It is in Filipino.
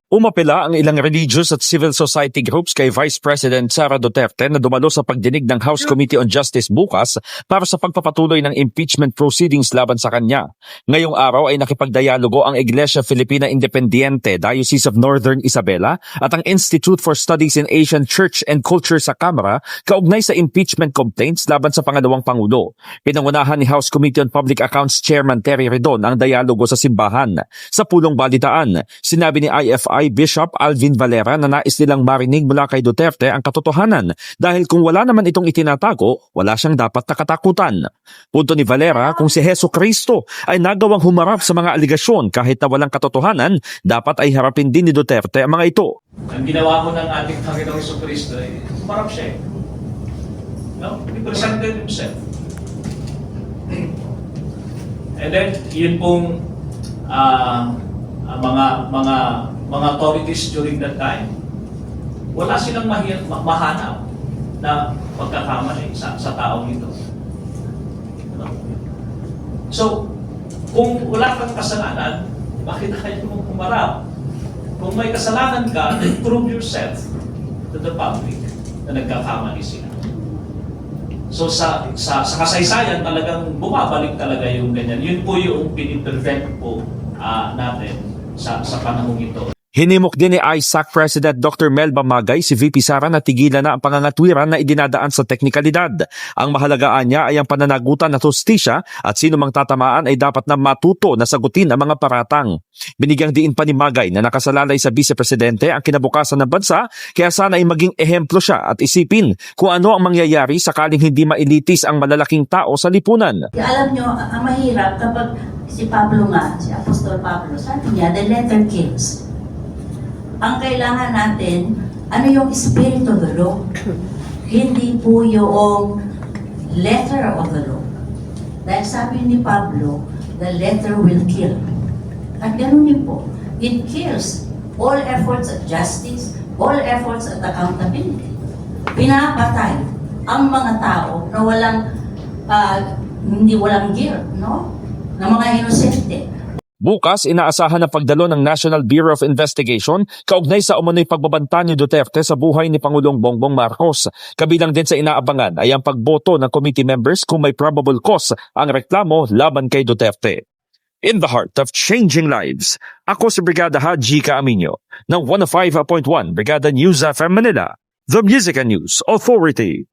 Umapela ang ilang religious at civil society groups kay Vice President Sara Duterte na dumalo sa pagdinig ng House Committee on Justice bukas para sa pagpapatuloy ng impeachment proceedings laban sa kanya. Ngayong araw ay nakipagdialogo ang Iglesia Filipina Independiente, Diocese of Northern Isabela at ang Institute for Studies in Asian Church and Culture sa Kamara kaugnay sa impeachment complaints laban sa pangalawang Pangulo. Pinangunahan ni House Committee on Public Accounts Chairman Terry Redon ang dialogo sa simbahan. Sa pulong balitaan, sinabi ni IFI Bishop Alvin Valera na nais nilang marinig mula kay Duterte ang katotohanan dahil kung wala naman itong itinatago, wala siyang dapat nakatakutan. Punto ni Valera, kung si Hesus Kristo ay nagawang humarap sa mga aligasyon kahit na walang katotohanan, dapat ay harapin din ni Duterte ang mga ito. Ang ginawa ko ng ating Panginoong Hesus Kristo ay humarap siya. No? He presented himself. And then, yun pong mga authorities during that time, wala silang mahanap na pagkakamali sa taong ito. So, kung wala kang kasalanan, bakit ayaw mong humarap? Kung may kasalanan ka, then prove yourself to the public na nagkakamali sila. So sa kasaysayan talagang bumabalik talaga yung ganyan. Yun po yung piniprevent po natin sa panahong ito. Hinimok din ni ISAC President Dr. Melba Magay si VP Sara na tigilan na ang pangangatwiran na idinadaan sa teknikalidad. Ang mahalagaan niya ay ang pananagutan at hustisya at sino mang tatamaan ay dapat na matuto na sagutin ang mga paratang. Binigyang diin pa ni Magay na nakasalalay sa Vice Presidente ang kinabukasan ng bansa kaya sana ay maging ehemplo siya at isipin kung ano ang mangyayari sakaling hindi mailitis ang malalaking tao sa lipunan. Alam nyo, ang mahirap kapag si Pablo nga, si Apostol Pablo, sabi niya, the letter kills. Ang kailangan natin, ano yung spirit of the law? Hindi po yung letter of the law. Dahil sabi ni Pablo, the letter will kill. At ganoon din po, it kills all efforts at justice, all efforts at accountability. Pinapatay ang mga tao na hindi walang guilt, no? Na mga inosente. Bukas, inaasahan ang pagdalo ng National Bureau of Investigation kaugnay sa umano'y pagbabanta ni Duterte sa buhay ni Pangulong Bongbong Marcos. Kabilang din sa inaabangan ay ang pagboto ng committee members kung may probable cause ang reklamo laban kay Duterte. In the heart of changing lives, ako si Brigada Haji Caaminio ng 105.1 Brigada News FM Manila, The Music and News Authority.